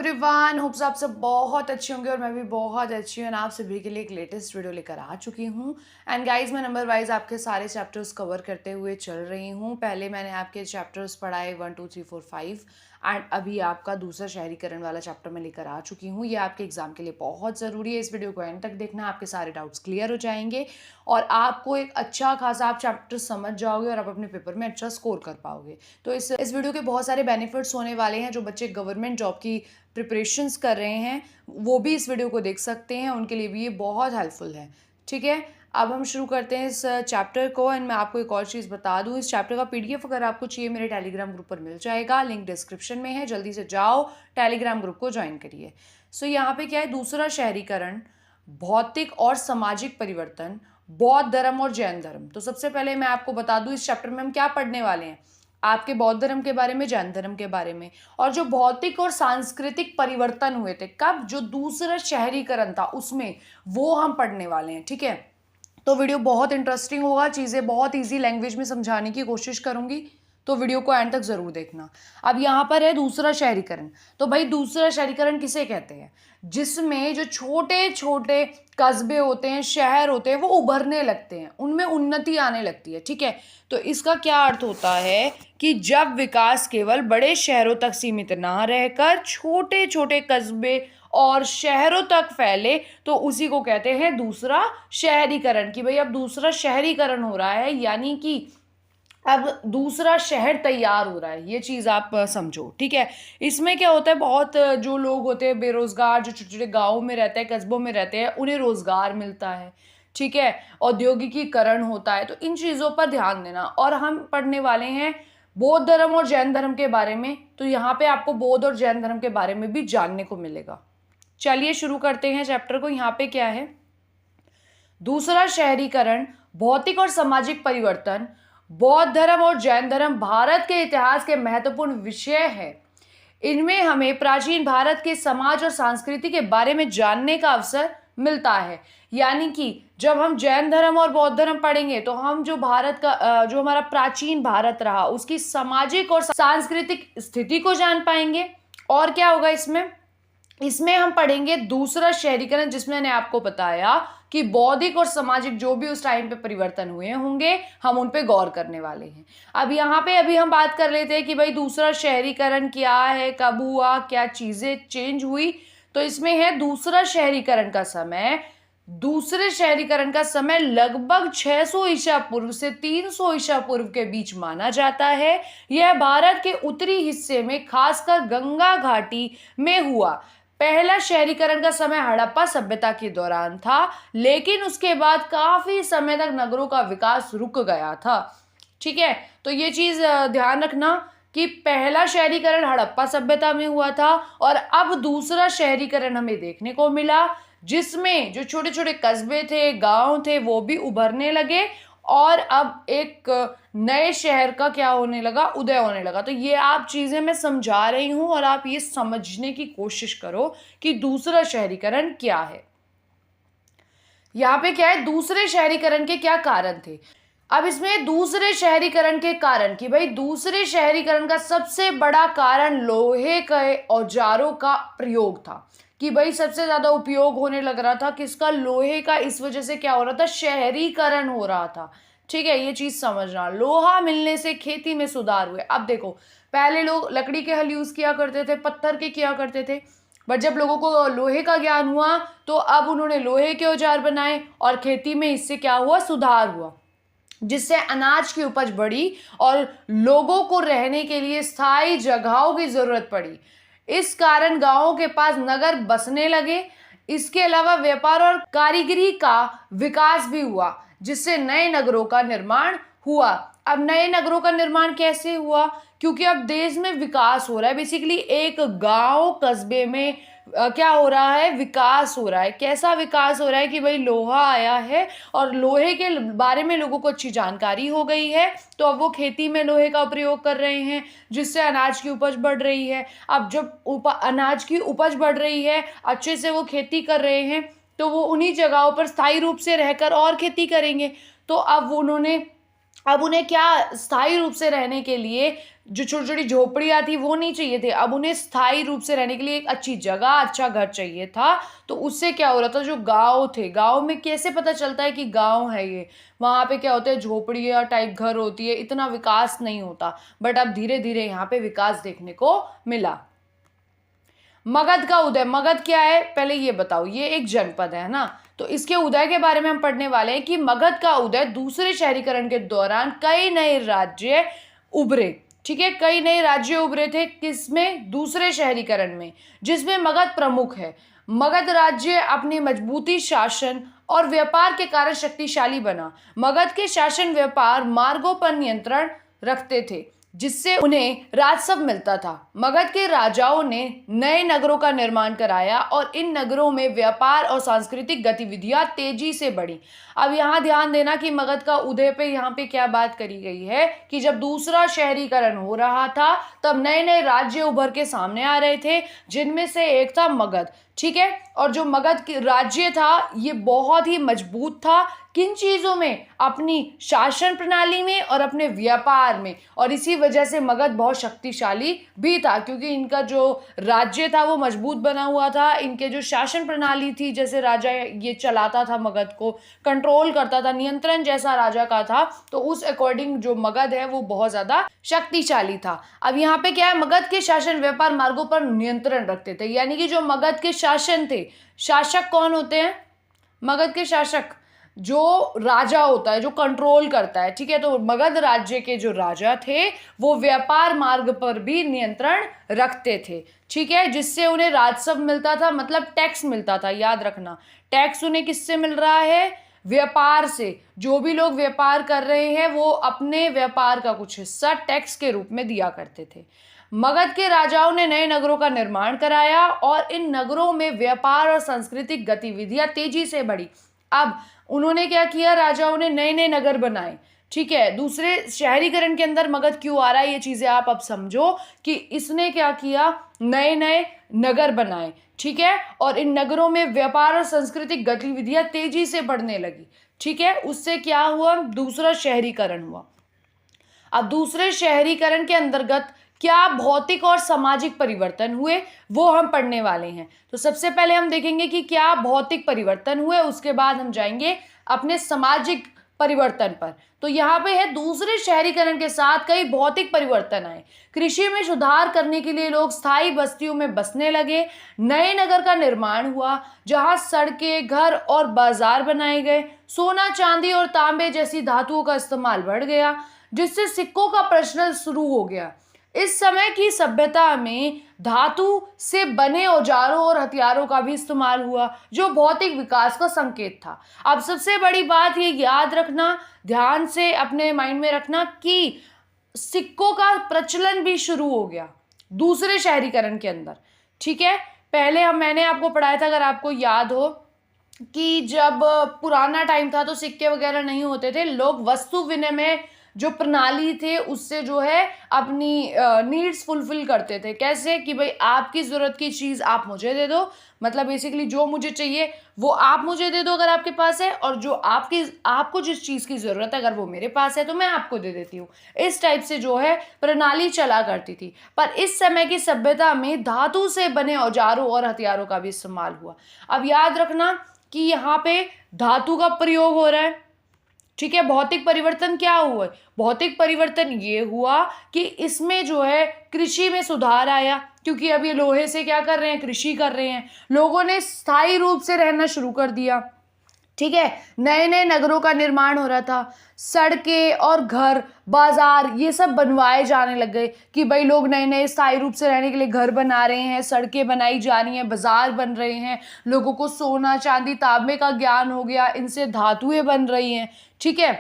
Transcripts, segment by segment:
Everyone, hopes आप सब बहुत अच्छे होंगे और मैं भी बहुत अच्छी हूँ। आप सभी के लिए एक लेटेस्ट वीडियो लेकर आ चुकी हूँ। एंड गाइज, मैं नंबर वाइज आपके सारे चैप्टर्स कवर करते हुए चल रही हूँ। पहले मैंने आपके चैप्टर्स पढ़ाए 1 2 3 4 5 एंड अभी आपका दूसरा शहरीकरण वाला चैप्टर मैं लेकर आ चुकी हूँ। ये आपके एग्जाम के लिए बहुत ज़रूरी है। इस वीडियो को एंड तक देखना, आपके सारे डाउट्स क्लियर हो जाएंगे और आपको एक अच्छा खासा आप चैप्टर समझ जाओगे और आप अपने पेपर में अच्छा स्कोर कर पाओगे। तो इस वीडियो के बहुत सारे बेनिफिट्स होने वाले हैं। जो बच्चे गवर्नमेंट जॉब की प्रिपरेशंस कर रहे हैं वो भी इस वीडियो को देख सकते हैं, उनके लिए भी ये बहुत हेल्पफुल है। ठीक है, अब हम शुरू करते हैं इस चैप्टर को। एंड मैं आपको एक और चीज़ बता दूं, इस चैप्टर का पीडीएफ अगर आपको चाहिए मेरे टेलीग्राम ग्रुप पर मिल जाएगा, लिंक डिस्क्रिप्शन में है। जल्दी से जाओ टेलीग्राम ग्रुप को ज्वाइन करिए। सो यहाँ पे क्या है, दूसरा शहरीकरण, भौतिक और सामाजिक परिवर्तन, बौद्ध धर्म और जैन धर्म। तो सबसे पहले मैं आपको बता दूं इस चैप्टर में हम क्या पढ़ने वाले हैं। आपके बौद्ध धर्म के बारे में, जैन धर्म के बारे में, और जो भौतिक और सांस्कृतिक परिवर्तन हुए थे कब, जो दूसरा शहरीकरण था उसमें, वो हम पढ़ने वाले हैं। ठीक है, तो वीडियो बहुत इंटरेस्टिंग होगा, चीज़ें बहुत इजी लैंग्वेज में समझाने की कोशिश करूंगी, तो वीडियो को एंड तक जरूर देखना। अब यहाँ पर है दूसरा शहरीकरण। तो भाई दूसरा शहरीकरण किसे कहते हैं? जिसमें जो छोटे छोटे कस्बे होते हैं, शहर होते हैं, वो उभरने लगते हैं, उनमें उन्नति आने लगती है। ठीक है, तो इसका क्या अर्थ होता है कि जब विकास केवल बड़े शहरों तक सीमित ना रहकर छोटे छोटे कस्बे और शहरों तक फैले, तो उसी को कहते हैं दूसरा शहरीकरण। कि भाई अब दूसरा शहरीकरण हो रहा है, यानी कि अब दूसरा शहर तैयार हो रहा है। ये चीज़ आप समझो। ठीक है, इसमें क्या होता है, बहुत जो लोग होते हैं बेरोजगार, जो छोटे छोटे गाँव में रहते हैं, कस्बों में रहते हैं, उन्हें रोजगार मिलता है। ठीक है, औद्योगिकीकरण होता है। तो इन चीज़ों पर ध्यान देना। और हम पढ़ने वाले हैं बौद्ध धर्म और जैन धर्म के बारे में, तो यहाँ पे आपको बौद्ध और जैन धर्म के बारे में भी जानने को मिलेगा। चलिए शुरू करते हैं चैप्टर को। यहाँ पे क्या है, दूसरा शहरीकरण, भौतिक और सामाजिक परिवर्तन, बौद्ध धर्म और जैन धर्म भारत के इतिहास के महत्वपूर्ण विषय है। इनमें हमें प्राचीन भारत के समाज और संस्कृति के बारे में जानने का अवसर मिलता है। यानी कि जब हम जैन धर्म और बौद्ध धर्म पढ़ेंगे तो हम जो भारत का जो हमारा प्राचीन भारत रहा, उसकी सामाजिक और सांस्कृतिक स्थिति को जान पाएंगे। और क्या होगा इसमें हम पढ़ेंगे दूसरा शहरीकरण, जिसमें मैंने आपको बताया कि बौद्धिक और सामाजिक जो भी उस टाइम पे परिवर्तन हुए होंगे, हम उन पे गौर करने वाले हैं। अब यहाँ पे अभी हम बात कर लेते हैं कि भाई दूसरा शहरीकरण क्या है, कब हुआ, क्या चीजें चेंज हुई। तो इसमें है दूसरा शहरीकरण का समय। दूसरे शहरीकरण का समय लगभग 600 ईसा पूर्व से 300 ईसा पूर्व के बीच माना जाता है। यह भारत के उत्तरी हिस्से में, खासकर गंगा घाटी में हुआ। पहला शहरीकरण का समय हड़प्पा सभ्यता के दौरान था, लेकिन उसके बाद काफी समय तक नगरों का विकास रुक गया था। ठीक है, तो ये चीज ध्यान रखना कि पहला शहरीकरण हड़प्पा सभ्यता में हुआ था और अब दूसरा शहरीकरण हमें देखने को मिला, जिसमें जो छोटे छोटे कस्बे थे, गांव थे, वो भी उभरने लगे और अब एक नए शहर का क्या होने लगा, उदय होने लगा। तो ये आप चीजें मैं समझा रही हूं और आप ये समझने की कोशिश करो कि दूसरा शहरीकरण क्या है। यहाँ पे क्या है, दूसरे शहरीकरण के क्या कारण थे। अब इसमें दूसरे शहरीकरण के कारण, कि भाई दूसरे शहरीकरण का सबसे बड़ा कारण लोहे के औजारों का प्रयोग था। कि भाई सबसे ज्यादा उपयोग होने लग रहा था किसका, लोहे का। इस वजह से क्या हो रहा था, शहरीकरण हो रहा था। ठीक है, ये चीज समझना। लोहा मिलने से खेती में सुधार हुए। अब देखो, पहले लोग लकड़ी के हल यूज किया करते थे, पत्थर के किया करते थे, बट जब लोगों को लोहे का ज्ञान हुआ तो अब उन्होंने लोहे के औजार बनाए और खेती में इससे क्या हुआ, सुधार हुआ, जिससे अनाज की उपज बढ़ी और लोगों को रहने के लिए स्थायी जगहों की जरूरत पड़ी। इस कारण गांवों के पास नगर बसने लगे। इसके अलावा व्यापार और कारीगरी का विकास भी हुआ, जिससे नए नगरों का निर्माण हुआ। अब नए नगरों का निर्माण कैसे हुआ, क्योंकि अब देश में विकास हो रहा है। बेसिकली एक गांव कस्बे में क्या हो रहा है, विकास हो रहा है। कैसा विकास हो रहा है कि भाई लोहा आया है और लोहे के बारे में लोगों को अच्छी जानकारी हो गई है, तो अब वो खेती में लोहे का प्रयोग कर रहे हैं, जिससे अनाज की उपज बढ़ रही है। अब जब अनाज की उपज बढ़ रही है, अच्छे से वो खेती कर रहे हैं, तो वो उन्हीं जगहों पर स्थायी रूप से रहकर और खेती करेंगे। तो अब उन्होंने अब उन्हें क्या स्थायी रूप से रहने के लिए जो छोटी छोटी झोपड़ियाँ थी वो नहीं चाहिए थे, अब उन्हें स्थायी रूप से रहने के लिए एक अच्छी जगह, अच्छा घर चाहिए था। तो उससे क्या हो रहा था, जो गांव थे, गांव में कैसे पता चलता है कि गांव है ये, वहाँ पे क्या होता है, झोपड़ियाँ टाइप घर होती है, इतना विकास नहीं होता। बट अब धीरे धीरे यहाँ पे विकास देखने को मिला। मगध का उदय, मगध क्या है पहले ये बताओ, ये एक जनपद है ना, तो इसके उदय के बारे में हम पढ़ने वाले हैं कि मगध का उदय दूसरे शहरीकरण के दौरान कई नए राज्य उभरे। ठीक है, कई नए राज्य उभरे थे, किसमें, दूसरे शहरीकरण में, जिसमें मगध प्रमुख है। मगध राज्य अपनी मजबूती, शासन और व्यापार के कारण शक्तिशाली बना। मगध के शासन व्यापार मार्गों पर नियंत्रण रखते थे, जिससे उन्हें राजस्व मिलता था। मगध के राजाओं ने नए नगरों का निर्माण कराया और इन नगरों में व्यापार और सांस्कृतिक गतिविधियां तेजी से बढ़ी। अब यहाँ ध्यान देना कि मगध का उदय पे यहाँ पे क्या बात करी गई है कि जब दूसरा शहरीकरण हो रहा था तब नए नए राज्य उभर के सामने आ रहे थे, जिनमें से एक था मगध। ठीक है, और जो मगध राज्य था ये बहुत ही मजबूत था, किन चीजों में, अपनी शासन प्रणाली में और अपने व्यापार में, और इसी वजह से मगध बहुत शक्तिशाली भी था, क्योंकि इनका जो राज्य था वो मजबूत बना हुआ था। इनके जो शासन प्रणाली थी, जैसे राजा ये चलाता था, मगध को कंट्रोल करता था, नियंत्रण जैसा राजा का था, तो उस अकॉर्डिंग जो मगध है वो बहुत ज्यादा शक्तिशाली था। अब यहाँ पे क्या है, मगध के शासन व्यापार मार्गों पर नियंत्रण रखते थे, यानी कि जो मगध के शासन थे, शासक कौन होते हैं, मगध के शासक जो राजा होता है, जो कंट्रोल करता है। ठीक है, तो मगध राज्य के जो राजा थे वो व्यापार मार्ग पर भी नियंत्रण रखते थे। ठीक है, जिससे उन्हें राजस्व मिलता था, मतलब टैक्स मिलता था। याद रखना, टैक्स उन्हें किससे मिल रहा है, व्यापार से। जो भी लोग व्यापार कर रहे हैं वो अपने व्यापार का कुछ हिस्सा टैक्स के रूप में दिया करते थे। मगध के राजाओं ने नए नगरों का निर्माण कराया और इन नगरों में व्यापार और सांस्कृतिक गतिविधियां तेजी से बढ़ी। अब उन्होंने क्या किया, राजाओं ने नए नए नगर बनाए। ठीक है, दूसरे शहरीकरण के अंदर मगध क्यों आ रहा है, ये चीजें आप अब समझो कि इसने क्या किया, नए नए नगर बनाए। ठीक है, और इन नगरों में व्यापार और सांस्कृतिक गतिविधियां तेजी से बढ़ने लगी। ठीक है, उससे क्या हुआ, दूसरा शहरीकरण हुआ। अब दूसरे शहरीकरण के अंतर्गत क्या भौतिक और सामाजिक परिवर्तन हुए वो हम पढ़ने वाले हैं। तो सबसे पहले हम देखेंगे कि क्या भौतिक परिवर्तन हुए, उसके बाद हम जाएंगे अपने सामाजिक परिवर्तन पर। तो यहाँ पे है, दूसरे शहरीकरण के साथ कई भौतिक परिवर्तन आए। कृषि में सुधार करने के लिए लोग स्थायी बस्तियों में बसने लगे। नए नगर का निर्माण हुआ जहाँ सड़कें, घर और बाजार बनाए गए। सोना, चांदी और तांबे जैसी धातुओं का इस्तेमाल बढ़ गया, जिससे सिक्कों का प्रचलन शुरू हो गया। इस समय की सभ्यता में धातु से बने औजारों और हथियारों का भी इस्तेमाल हुआ, जो भौतिक विकास का संकेत था। अब सबसे बड़ी बात ये याद रखना, ध्यान से अपने माइंड में रखना कि सिक्कों का प्रचलन भी शुरू हो गया दूसरे शहरीकरण के अंदर। ठीक है, पहले मैंने आपको पढ़ाया था, अगर आपको याद हो, कि जब पुराना टाइम था तो सिक्के वगैरह नहीं होते थे, लोग वस्तु विनिमय जो प्रणाली थे उससे जो है अपनी नीड्स फुलफिल करते थे। कैसे कि भाई आपकी ज़रूरत की चीज़ आप मुझे दे दो, मतलब बेसिकली जो मुझे चाहिए वो आप मुझे दे दो अगर आपके पास है, और जो आपको जिस चीज़ की ज़रूरत है अगर वो मेरे पास है तो मैं आपको दे देती हूँ। इस टाइप से जो है प्रणाली चला करती थी। पर इस समय की सभ्यता में धातु से बने औजारों और हथियारों का भी इस्तेमाल हुआ। अब याद रखना कि यहाँ पे धातु का प्रयोग हो रहा है। ठीक है, भौतिक परिवर्तन क्या हुआ, भौतिक परिवर्तन ये हुआ कि इसमें जो है कृषि में सुधार आया, क्योंकि अब ये लोहे से क्या कर रहे हैं, कृषि कर रहे हैं। लोगों ने स्थायी रूप से रहना शुरू कर दिया। ठीक है, नए नए नगरों का निर्माण हो रहा था, सड़कें और घर, बाजार ये सब बनवाए जाने लग गए कि भाई लोग नए नए स्थायी रूप से रहने के लिए घर बना रहे हैं, सड़कें बनाई जा रही हैं, बाजार बन रहे हैं। लोगों को सोना, चांदी, तांबे का ज्ञान हो गया, इनसे धातुएं बन रही हैं। ठीक है,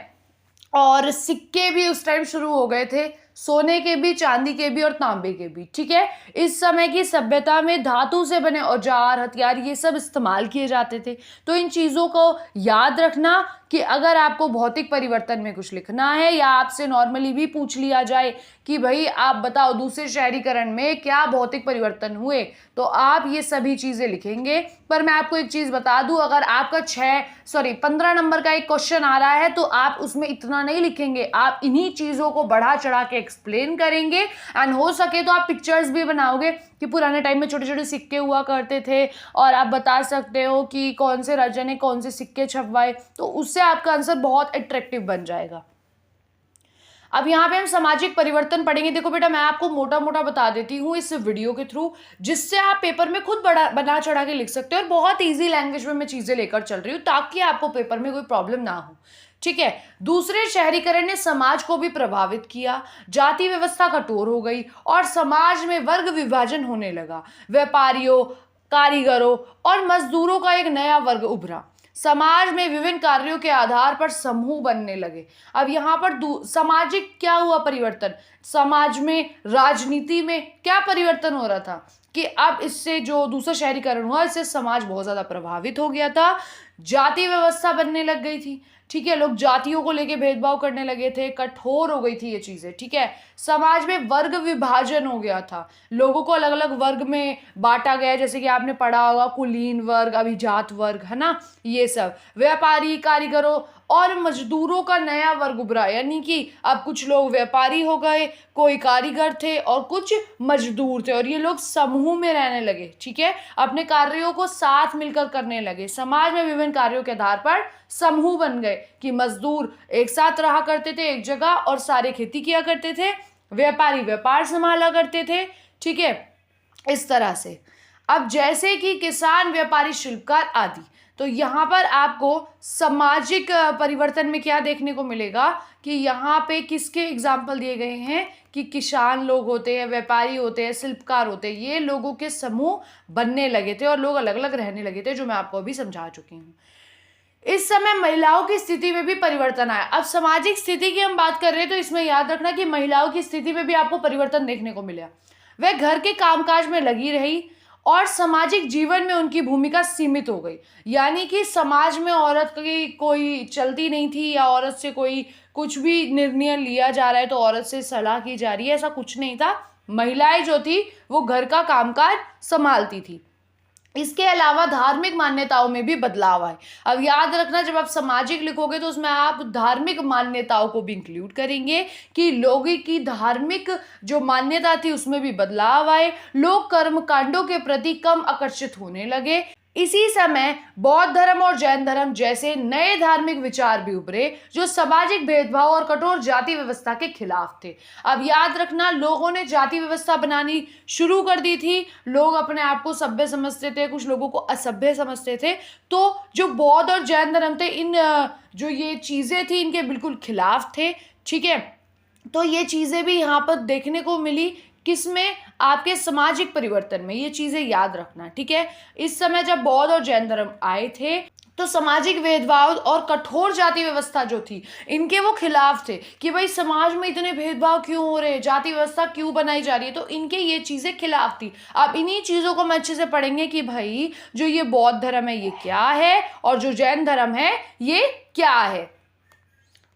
और सिक्के भी उस टाइम शुरू हो गए थे, सोने के भी, चांदी के भी और तांबे के भी। ठीक है, इस समय की सभ्यता में धातु से बने औजार, हथियार ये सब इस्तेमाल किए जाते थे। तो इन चीज़ों को याद रखना कि अगर आपको भौतिक परिवर्तन में कुछ लिखना है या आपसे नॉर्मली भी पूछ लिया जाए कि भाई आप बताओ दूसरे शहरीकरण में क्या भौतिक परिवर्तन हुए, तो आप ये सभी चीजें लिखेंगे। पर मैं आपको एक चीज बता दूं, अगर आपका 15 नंबर का एक क्वेश्चन आ रहा है तो आप उसमें इतना नहीं लिखेंगे, आप इन्हीं चीजों को बढ़ा चढ़ा के एक्सप्लेन करेंगे। एंड हो सके तो आप पिक्चर्स भी बनाओगे कि पुराने टाइम में छोटे छोटे सिक्के हुआ करते थे, और आप बता सकते हो कि कौन से राजा ने कौन से सिक्के छपवाए, तो उससे आपका आंसर बहुत अट्रैक्टिव बन जाएगा। अब यहाँ पे हम सामाजिक परिवर्तन पढ़ेंगे। देखो बेटा, मैं आपको मोटा मोटा बता देती हूँ इस वीडियो के थ्रू, जिससे आप पेपर में खुद बना चढ़ा के लिख सकते हो, और बहुत इजी लैंग्वेज में मैं चीजें लेकर चल रही हूँ ताकि आपको पेपर में कोई प्रॉब्लम ना हो। ठीक है। दूसरे शहरीकरण ने समाज को भी प्रभावित किया, जाति व्यवस्था कठोर हो गई और समाज में वर्ग विभाजन होने लगा। व्यापारियों, कारीगरों और मजदूरों का एक नया वर्ग उभरा। समाज में विभिन्न कार्यों के आधार पर समूह बनने लगे। अब यहाँ पर सामाजिक क्या हुआ परिवर्तन, समाज में, राजनीति में क्या परिवर्तन हो रहा था कि अब इससे जो दूसरा शहरीकरण हुआ इससे समाज बहुत ज्यादा प्रभावित हो गया था। जाति व्यवस्था बनने लग गई थी। ठीक है, लोग जातियों को लेके भेदभाव करने लगे थे, कठोर हो गई थी ये चीजें। ठीक है, समाज में वर्ग विभाजन हो गया था, लोगों को अलग अलग वर्ग में बांटा गया, जैसे कि आपने पढ़ा होगा कुलीन वर्ग, अभिजात वर्ग, है ना, ये सब। व्यापारी, कारीगरों और मजदूरों का नया वर्ग उभरा, यानी कि अब कुछ लोग व्यापारी हो गए, कोई कारीगर थे और कुछ मजदूर थे, और ये लोग समूह में रहने लगे। ठीक है, अपने कार्यों को साथ मिलकर करने लगे। समाज में विभिन्न कार्यों के आधार पर समूह बन गए कि मजदूर एक साथ रहा करते थे एक जगह और सारे खेती किया करते थे, व्यापारी व्यापार संभाला करते थे। ठीक है, इस तरह से। अब जैसे कि किसान, व्यापारी, शिल्पकार आदि, तो यहाँ पर आपको सामाजिक परिवर्तन में क्या देखने को मिलेगा कि यहाँ पे किसके एग्जाम्पल दिए गए हैं कि किसान लोग होते हैं, व्यापारी होते हैं, शिल्पकार होते हैं, ये लोगों के समूह बनने लगे थे और लोग अलग अलग रहने लगे थे, जो मैं आपको अभी समझा चुकी हूँ। इस समय महिलाओं की स्थिति में भी परिवर्तन आया। अब सामाजिक स्थिति की हम बात कर रहे हैं तो इसमें याद रखना कि महिलाओं की स्थिति में भी आपको परिवर्तन देखने को मिला। वह घर के कामकाज में लगी रही और सामाजिक जीवन में उनकी भूमिका सीमित हो गई, यानी कि समाज में औरत की कोई चलती नहीं थी, या औरत से कोई कुछ भी निर्णय लिया जा रहा है तो औरत से सलाह की जा रही है, ऐसा कुछ नहीं था। महिलाएं जो थी वो घर का कामकाज संभालती थी। इसके अलावा धार्मिक मान्यताओं में भी बदलाव आए। अब याद रखना, जब आप सामाजिक लिखोगे तो उसमें आप धार्मिक मान्यताओं को भी इंक्लूड करेंगे कि लोगों की धार्मिक जो मान्यता थी उसमें भी बदलाव आए। लोग कर्मकांडों के प्रति कम आकर्षित होने लगे। इसी समय बौद्ध धर्म और जैन धर्म जैसे नए धार्मिक विचार भी उभरे जो सामाजिक भेदभाव और कठोर जाति व्यवस्था के खिलाफ थे। अब याद रखना, लोगों ने जाति व्यवस्था बनानी शुरू कर दी थी। लोग अपने आप को सभ्य समझते थे, कुछ लोगों को असभ्य समझते थे। तो जो बौद्ध और जैन धर्म थे, इन जो ये चीजें थी इनके बिल्कुल खिलाफ थे। ठीक है, तो ये चीजें भी यहाँ पर देखने को मिली किसमें, आपके सामाजिक परिवर्तन में। ये चीजें याद रखना। ठीक है, इस समय जब बौद्ध और जैन धर्म आए थे तो सामाजिक भेदभाव और कठोर जाति व्यवस्था जो थी इनके वो खिलाफ थे कि भाई समाज में इतने भेदभाव क्यों हो रहे हैं, जाति व्यवस्था क्यों बनाई जा रही है, तो इनके ये चीजें खिलाफ थी। अब इन्हीं चीजों को हम अच्छे से पढ़ेंगे कि भाई जो ये बौद्ध धर्म है ये क्या है और जो जैन धर्म है ये क्या है।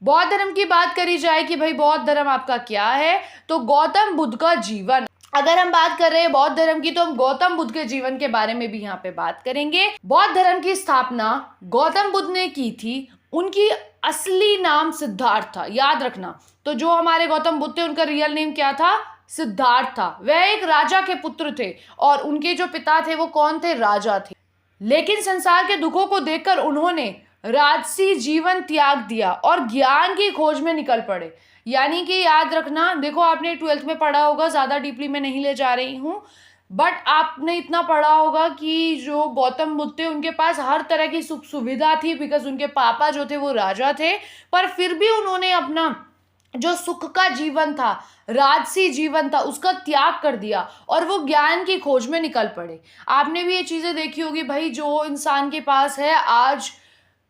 बौद्ध धर्म की बात करी जाए कि भाई बौद्ध धर्म आपका क्या है, तो गौतम बुद्ध का जीवन। अगर हम बात कर रहे हैं बौद्ध धर्म की तो हम गौतम बुद्ध के जीवन के बारे में भी यहाँ पे बात करेंगे। बौद्ध धर्म की स्थापना गौतम बुद्ध ने की थी। उनकी असली नाम सिद्धार्थ था, याद रखना। तो जो हमारे गौतम बुद्ध थे उनका रियल नेम क्या था, सिद्धार्थ था। वह एक राजा के पुत्र थे और उनके जो पिता थे वो कौन थे, राजा थे। लेकिन संसार के दुखों को देखकर उन्होंने राजसी जीवन त्याग दिया और ज्ञान की खोज में निकल पड़े। यानी कि याद रखना, देखो आपने 12th में पढ़ा होगा, ज्यादा डीपली में नहीं ले जा रही हूँ, बट आपने इतना पढ़ा होगा कि जो गौतम बुद्ध थे उनके पास हर तरह की सुख सुविधा थी, बिकॉज उनके पापा जो थे वो राजा थे, पर फिर भी उन्होंने अपना जो सुख का जीवन था, राजसी जीवन था, उसका त्याग कर दिया और वो ज्ञान की खोज में निकल पड़े। आपने भी ये चीजें देखी होगी भाई, जो इंसान के पास है आज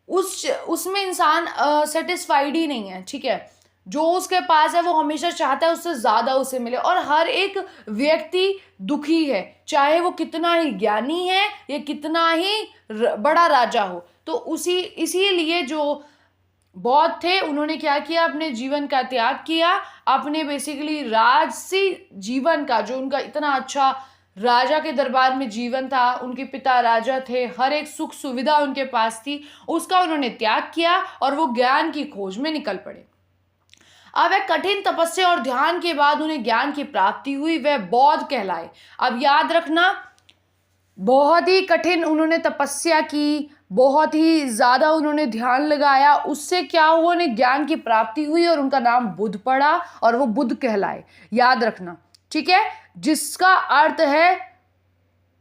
उसमें इंसान सेटिस्फाइड ही नहीं है। ठीक है, जो उसके पास है वो हमेशा चाहता है उससे ज्यादा उसे मिले, और हर एक व्यक्ति दुखी है, चाहे वो कितना ही ज्ञानी है या कितना ही बड़ा राजा हो। तो इसीलिए जो बौद्ध थे, उन्होंने क्या किया, अपने जीवन का त्याग किया, अपने बेसिकली राजसी जीवन का, जो उनका इतना अच्छा राजा के दरबार में जीवन था, उनके पिता राजा थे, हर एक सुख सुविधा उनके पास थी, उसका उन्होंने त्याग किया और वो ज्ञान की खोज में निकल पड़े। अब एक कठिन तपस्या और ध्यान के बाद उन्हें ज्ञान की प्राप्ति हुई, वह बौद्ध कहलाए। अब याद रखना, बहुत ही कठिन उन्होंने तपस्या की, बहुत ही ज़्यादा उन्होंने ध्यान लगाया, उससे क्या हुआ, उन्हें ज्ञान की प्राप्ति हुई और उनका नाम बुद्ध पड़ा और वो बुद्ध कहलाए। याद रखना, ठीक है, जिसका अर्थ है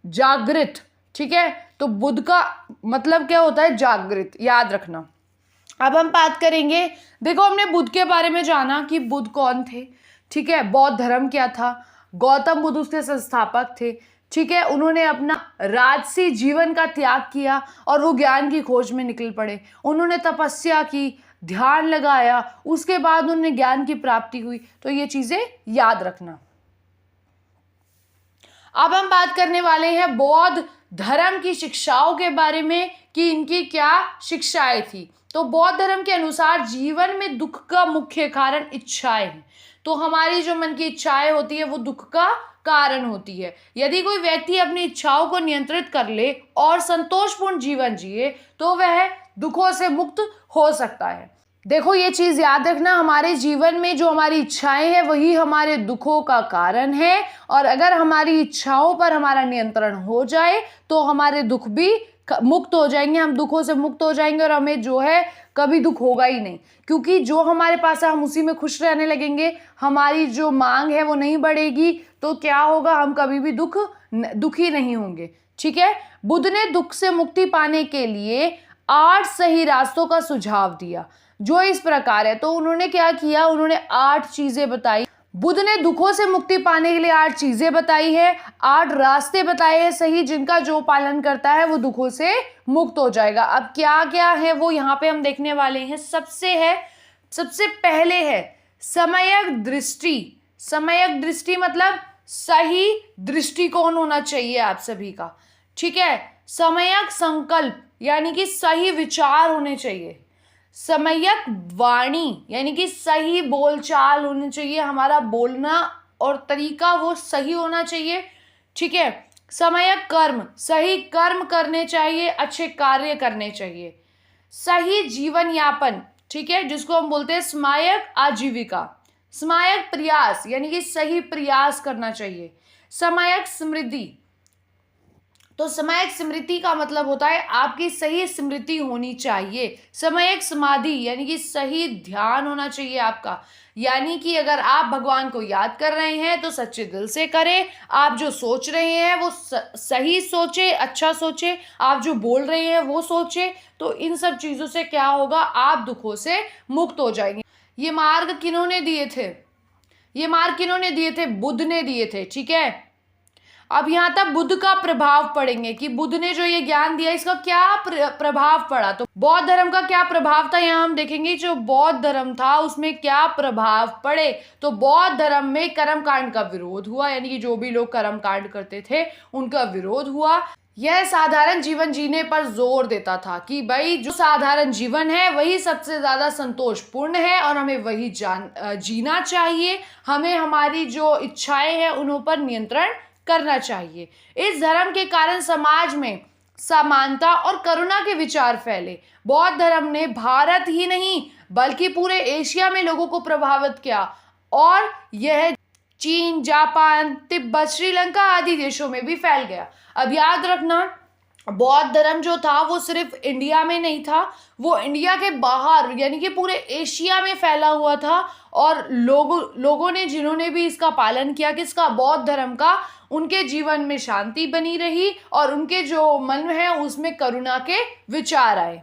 जागृत। ठीक है, तो बुद्ध का मतलब क्या होता है, जागृत, याद रखना। अब हम बात करेंगे, देखो हमने बुद्ध के बारे में जाना कि बुद्ध कौन थे, ठीक है, बौद्ध धर्म क्या था, गौतम बुद्ध उसके संस्थापक थे, ठीक है, उन्होंने अपना राजसी जीवन का त्याग किया और वो ज्ञान की खोज में निकल पड़े, उन्होंने तपस्या की, ध्यान लगाया, उसके बाद उन्हें ज्ञान की प्राप्ति हुई। तो ये चीजें याद रखना। अब हम बात करने वाले हैं बौद्ध धर्म की शिक्षाओं के बारे में कि इनकी क्या शिक्षाएं थी। तो बौद्ध धर्म के अनुसार जीवन में दुख का मुख्य कारण इच्छाएं हैं। तो हमारी जो मन की इच्छाएं होती है वो दुख का कारण होती है। यदि कोई व्यक्ति अपनी इच्छाओं को नियंत्रित कर ले और संतोषपूर्ण जीवन जिए तो वह दुखों से मुक्त हो सकता है। देखो ये चीज याद रखना, हमारे जीवन में जो हमारी इच्छाएं हैं वही हमारे दुखों का कारण है, और अगर हमारी इच्छाओं पर हमारा नियंत्रण हो जाए तो हमारे दुख भी मुक्त हो जाएंगे, हम दुखों से मुक्त हो जाएंगे और हमें जो है कभी दुख होगा ही नहीं, क्योंकि जो हमारे पास है हम उसी में खुश रहने लगेंगे। हमारी जो मांग है वो नहीं बढ़ेगी तो क्या होगा, हम कभी भी दुखी नहीं होंगे। ठीक है, बुद्ध ने दुख से मुक्ति पाने के लिए 8 सही रास्तों का सुझाव दिया जो इस प्रकार है। तो उन्होंने क्या किया, उन्होंने 8 चीजें बताई। बुद्ध ने दुखों से मुक्ति पाने के लिए 8 चीजें बताई है, 8 रास्ते बताए हैं सही, जिनका जो पालन करता है वो दुखों से मुक्त हो जाएगा। अब क्या क्या है वो यहाँ पे हम देखने वाले हैं। सबसे पहले है समयक दृष्टि। समयक दृष्टि मतलब सही दृष्टिकोण होना चाहिए आप सभी का। ठीक है, समयक संकल्प यानी कि सही विचार होने चाहिए। समयक वाणी यानी कि सही बोलचाल होनी चाहिए, हमारा बोलना और तरीका वो सही होना चाहिए। ठीक है, समयक कर्म, सही कर्म करने चाहिए, अच्छे कार्य करने चाहिए। सही जीवन यापन, ठीक है, जिसको हम बोलते हैं स्मायक आजीविका। स्मायक प्रयास यानी कि सही प्रयास करना चाहिए। समयक स्मृति, तो समयक स्मृति का मतलब होता है आपकी सही स्मृति होनी चाहिए। समयक समाधि यानी कि सही ध्यान होना चाहिए आपका, यानी कि अगर आप भगवान को याद कर रहे हैं तो सच्चे दिल से करें। आप जो सोच रहे हैं वो सही सोचे, अच्छा सोचे, आप जो बोल रहे हैं वो सोचे। तो इन सब चीजों से क्या होगा, आप दुखों से मुक्त हो जाएंगे। ये मार्ग किन्होंने दिए थे, ये मार्ग किन्होंने दिए थे, बुद्ध ने दिए थे। ठीक है, अब यहाँ तक बुद्ध का प्रभाव पढ़ेंगे कि बुद्ध ने जो ये ज्ञान दिया इसका क्या प्रभाव पड़ा। तो बौद्ध धर्म का क्या प्रभाव था, यहाँ हम देखेंगे जो बौद्ध धर्म था उसमें क्या प्रभाव पड़े। तो बौद्ध धर्म में कर्म कांड का विरोध हुआ, यानी कि जो भी लोग कर्म कांड करते थे उनका विरोध हुआ। यह साधारण जीवन जीने पर जोर देता था कि भाई जो साधारण जीवन है वही सबसे ज्यादा संतोषपूर्ण है और हमें वही जीना चाहिए। हमें हमारी जो इच्छाएं हैं उन पर नियंत्रण करना चाहिए। इस धर्म के कारण समाज में समानता और करुणा के विचार फैले। बौद्ध धर्म ने भारत ही नहीं बल्कि पूरे एशिया में लोगों को प्रभावित किया और यह चीन, जापान, तिब्बत, श्रीलंका आदि देशों में भी फैल गया। अब याद रखना, बौद्ध धर्म जो था वो सिर्फ इंडिया में नहीं था, वो इंडिया के बाहर यानी कि पूरे एशिया में फैला हुआ था। और लोगों ने जिन्होंने भी इसका पालन किया, किसका, बौद्ध धर्म का, उनके जीवन में शांति बनी रही और उनके जो मन है उसमें करुणा के विचार आए।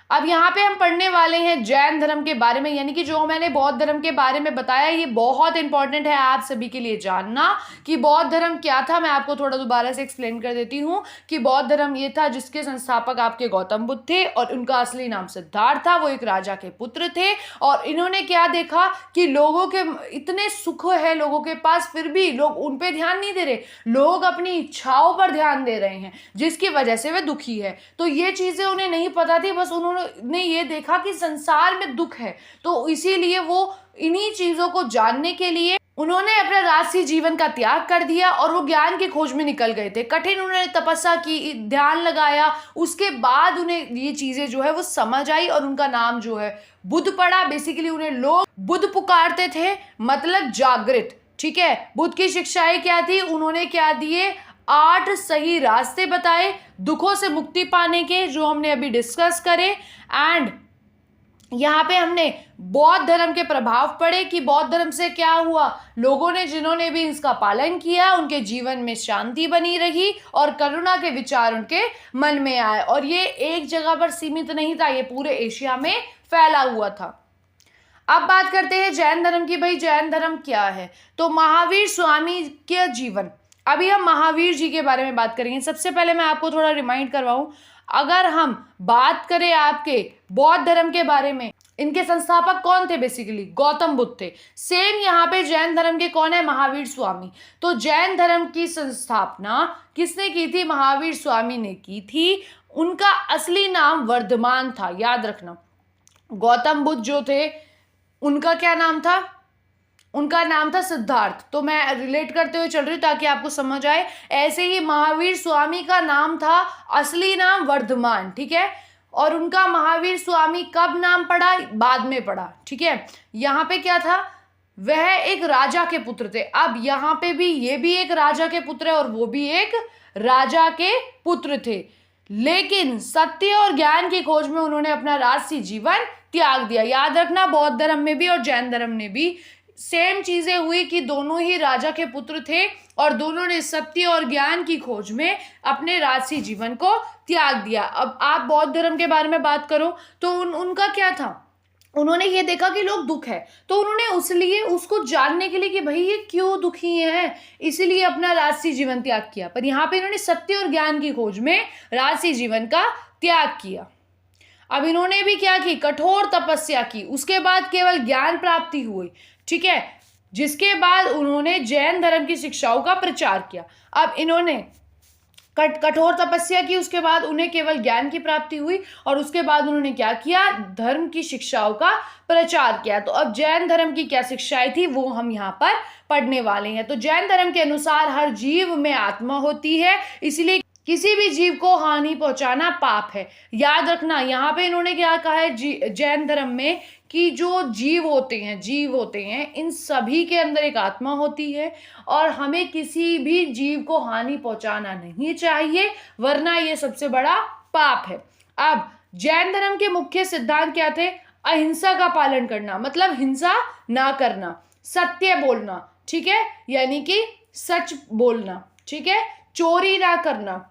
अब यहाँ पे हम पढ़ने वाले हैं जैन धर्म के बारे में, यानी कि जो मैंने बौद्ध धर्म के बारे में बताया ये बहुत इंपॉर्टेंट है आप सभी के लिए जानना कि बौद्ध धर्म क्या था। मैं आपको थोड़ा दोबारा से एक्सप्लेन कर देती हूँ कि बौद्ध धर्म ये था जिसके संस्थापक आपके गौतम बुद्ध थे और उनका असली नाम सिद्धार्थ था। वो एक राजा के पुत्र थे और इन्होंने क्या देखा कि लोगों के इतने सुख है लोगों के पास, फिर भी लोग उन पे ध्यान नहीं दे रहे, लोग अपनी इच्छाओं पर ध्यान दे रहे हैं जिसकी वजह से वे दुखी है। तो ये चीजें उन्हें नहीं पता थी, बस उन्होंने उन्होंने ये देखा कि संसार में दुख है, तो इसीलिए वो इन्हीं चीज़ों को जानने के लिए उन्होंने अपना राजसी जीवन का त्याग कर दिया और वो ज्ञान की खोज में निकल गए थे। कठिन उन्होंने तपस्या की, ध्यान लगाया, उसके बाद उन्हें ये चीज़ें जो है वो समझ आई और उनका नाम जो है बुद्ध पड़ा। बेसिकली उन्हें लोग बुद्ध पुकारते थे, मतलब जागृत। ठीक है, बुद्ध की शिक्षाएं क्या थी? उन्होंने क्या दिए? 8 सही रास्ते बताए दुखों से मुक्ति पाने के, जो हमने अभी डिस्कस करे। एंड यहाँ पे हमने बौद्ध धर्म के प्रभाव पड़े कि बौद्ध धर्म से क्या हुआ, लोगों ने जिन्होंने भी इसका पालन किया उनके जीवन में शांति बनी रही और करुणा के विचार उनके मन में आए। और ये एक जगह पर सीमित नहीं था, ये पूरे एशिया में फैला हुआ था। अब बात करते हैं जैन धर्म की। भाई जैन धर्म क्या है? तो महावीर स्वामी के जीवन, अभी हम महावीर जी के बारे में बात करेंगे। सबसे पहले मैं आपको थोड़ा रिमाइंड करवाऊं, अगर हम बात करें आपके बौद्ध धर्म के बारे में, इनके संस्थापक कौन थे? बेसिकली गौतम बुद्ध थे। सेम यहाँ पे जैन धर्म के कौन है? महावीर स्वामी। तो जैन धर्म की संस्थापना किसने की थी? महावीर स्वामी ने की थी। उनका असली नाम वर्धमान था, याद रखना। गौतम बुद्ध जो थे उनका क्या नाम था? उनका नाम था सिद्धार्थ। तो मैं रिलेट करते हुए चल रही हूँ ताकि आपको समझ आए। ऐसे ही महावीर स्वामी का नाम था, असली नाम वर्धमान। ठीक है, और उनका महावीर स्वामी कब नाम पड़ा? बाद में पड़ा। ठीक है, यहाँ पे क्या था? वह एक राजा के पुत्र थे। अब यहाँ पे भी ये भी एक राजा के पुत्र है और वो भी एक राजा के पुत्र थे, लेकिन सत्य और ज्ञान की खोज में उन्होंने अपना राजसी जीवन त्याग दिया। याद रखना, बौद्ध धर्म में भी और जैन धर्म में भी सेम चीजें हुई कि दोनों ही राजा के पुत्र थे और दोनों ने सत्य और ज्ञान की खोज में अपने राजसी जीवन को त्याग दिया। अब आप बौद्ध धर्म के बारे में बात करो तो उनका क्या था? उन्होंने ये देखा कि लोग दुख है, तो उन्होंने उसको जानने के लिए कि भाई ये क्यों दुखी हैं, इसीलिए अपना राजसी जीवन त्याग किया। पर यहाँ पे इन्होंने सत्य और ज्ञान की खोज में राजसी जीवन का त्याग किया। अब इन्होंने भी क्या की? कठोर तपस्या की, उसके बाद केवल ज्ञान प्राप्ति हुई। ठीक है, जिसके बाद उन्होंने जैन धर्म की शिक्षाओं का प्रचार किया। अब इन्होंने कठोर तपस्या की, उसके बाद उन्हें केवल ज्ञान की प्राप्ति हुई और उसके बाद उन्होंने क्या किया? धर्म की शिक्षाओं का प्रचार किया। तो अब जैन धर्म की क्या शिक्षाएं थी वो हम यहाँ पर पढ़ने वाले हैं। तो जैन धर्म के अनुसार हर जीव में आत्मा होती है, इसलिए किसी भी जीव को हानि पहुंचाना पाप है। याद रखना, यहाँ पे इन्होंने क्या कहा है जैन धर्म में कि जो जीव होते हैं इन सभी के अंदर एक आत्मा होती है और हमें किसी भी जीव को हानि पहुंचाना नहीं चाहिए, वरना ये सबसे बड़ा पाप है। अब जैन धर्म के मुख्य सिद्धांत क्या थे? अहिंसा का पालन करना, मतलब हिंसा ना करना, सत्य बोलना। ठीक है, यानी कि सच बोलना। ठीक है, चोरी ना करना।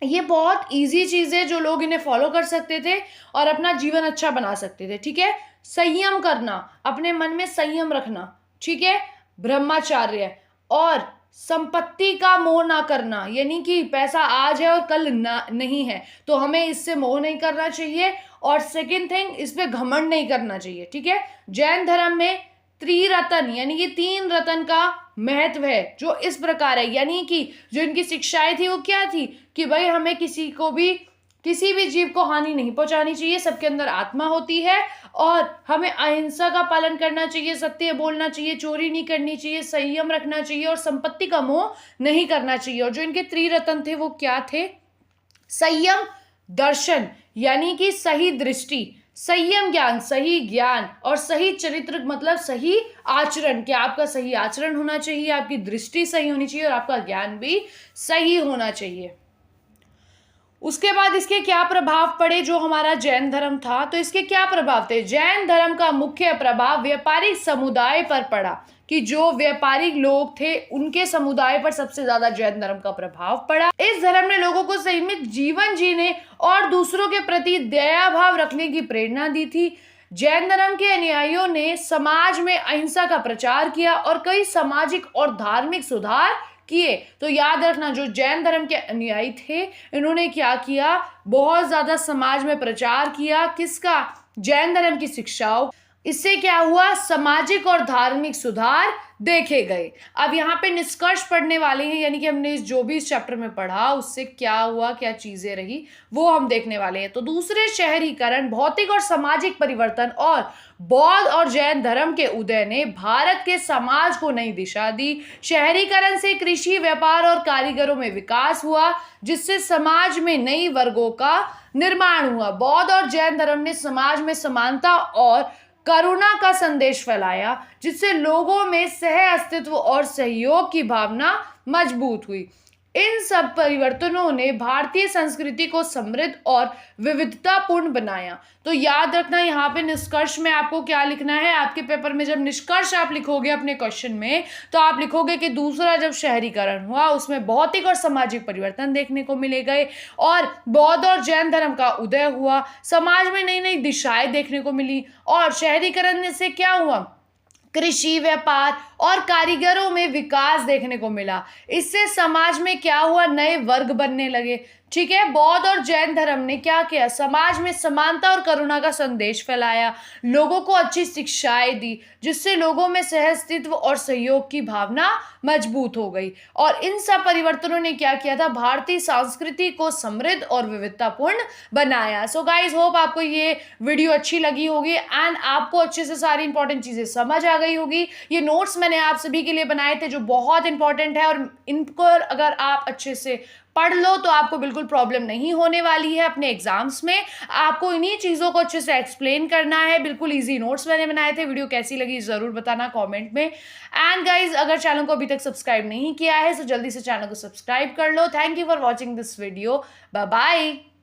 ये बहुत इजी चीज़ है जो लोग इन्हें फॉलो कर सकते थे और अपना जीवन अच्छा बना सकते थे। ठीक है, संयम करना, अपने मन में संयम रखना। ठीक है, ब्रह्मचर्य और संपत्ति का मोह ना करना, यानी कि पैसा आज है और कल ना नहीं है, तो हमें इससे मोह नहीं करना चाहिए। और सेकंड थिंग, इस पे घमंड नहीं करना चाहिए। ठीक है, जैन धर्म में त्रिरत्न यानी कि 3 रत्न का महत्व है, जो इस प्रकार है। यानी कि जो इनकी शिक्षाएं थी वो क्या थी कि भाई हमें किसी भी जीव को हानि नहीं पहुंचानी चाहिए, सबके अंदर आत्मा होती है और हमें अहिंसा का पालन करना चाहिए, सत्य बोलना चाहिए, चोरी नहीं करनी चाहिए, संयम रखना चाहिए और संपत्ति का मोह नहीं करना चाहिए। और जो इनके त्रिरत्न थे वो क्या थे? संयम, दर्शन यानी कि सही दृष्टि, संयम ज्ञान, सही ज्ञान और सही चरित्र मतलब सही आचरण। क्या आपका सही आचरण होना चाहिए, आपकी दृष्टि सही होनी चाहिए और आपका ज्ञान भी सही होना चाहिए। उसके बाद इसके क्या प्रभाव पड़े? जो हमारा जैन धर्म था तो इसके क्या प्रभाव थे? जैन धर्म का मुख्य प्रभाव व्यापारिक समुदाय पर पड़ा कि जो व्यापारिक लोग थे उनके समुदाय पर सबसे ज्यादा जैन धर्म का प्रभाव पड़ा। इस धर्म ने लोगों को संयमित जीवन जीने और दूसरों के प्रति दया भाव रखने की प्रेरणा दी थी। जैन धर्म के अनुयायियों ने समाज में अहिंसा का प्रचार किया और कई सामाजिक और धार्मिक सुधार किए। तो याद रखना, जो जैन धर्म के अनुयायी थे इन्होंने क्या किया? बहुत ज्यादा समाज में प्रचार किया। किसका? जैन धर्म की शिक्षाओं। इससे क्या हुआ? सामाजिक और धार्मिक सुधार देखे गए। अब यहाँ पे निष्कर्ष पढ़ने वाले हैं, यानी कि हमने जो भी इस चैप्टर में पढ़ा उससे क्या हुआ, क्या चीजें रही, वो हम देखने वाले हैं। तो दूसरे शहरीकरण, भौतिक और सामाजिक परिवर्तन और बौद्ध और जैन धर्म के उदय ने भारत के समाज को नई दिशा दी। शहरीकरण से कृषि, व्यापार और कारीगरों में विकास हुआ, जिससे समाज में नई वर्गों का निर्माण हुआ। बौद्ध और जैन धर्म ने समाज में समानता और करुणा का संदेश फैलाया, जिससे लोगों में सह अस्तित्व और सहयोग की भावना मजबूत हुई। इन सब परिवर्तनों ने भारतीय संस्कृति को समृद्ध और विविधतापूर्ण बनाया। तो याद रखना, यहाँ पे निष्कर्ष में आपको क्या लिखना है। आपके पेपर में जब निष्कर्ष आप लिखोगे अपने क्वेश्चन में, तो आप लिखोगे कि दूसरा जब शहरीकरण हुआ उसमें भौतिक और सामाजिक परिवर्तन देखने को मिले गए, और बौद्ध और जैन धर्म का उदय हुआ, समाज में नई नई दिशाएं देखने को मिली, और शहरीकरण से क्या हुआ, कृषि, व्यापार और कारीगरों में विकास देखने को मिला। इससे समाज में क्या हुआ, नए वर्ग बनने लगे। ठीक है। बौद्ध और जैन धर्म ने क्या किया, समाज में समानता और करुणा का संदेश फैलाया, लोगों को अच्छी शिक्षाएं दी, जिससे लोगों में सहअस्तित्व और सहयोग की भावना मजबूत हो गई। और इन सब परिवर्तनों ने क्या किया था, भारतीय संस्कृति को समृद्ध और विविधतापूर्ण बनाया। सो गाइज, होप आपको ये वीडियो अच्छी लगी होगी एंड आपको अच्छे से सारी इंपॉर्टेंट चीजें समझ आ गई होगी। ये नोट्स मैंने आप सभी के लिए बनाए थे जो बहुत इंपॉर्टेंट है, और इनको अगर आप अच्छे से पढ़ लो तो आपको बिल्कुल प्रॉब्लम नहीं होने वाली है अपने एग्जाम्स में। आपको इन्हीं चीज़ों को अच्छे से एक्सप्लेन करना है। बिल्कुल इजी नोट्स मैंने बनाए थे। वीडियो कैसी लगी ज़रूर बताना कमेंट में। एंड गाइज, अगर चैनल को अभी तक सब्सक्राइब नहीं किया है तो जल्दी से चैनल को सब्सक्राइब कर लो। Thank you for watching this video. Bye bye.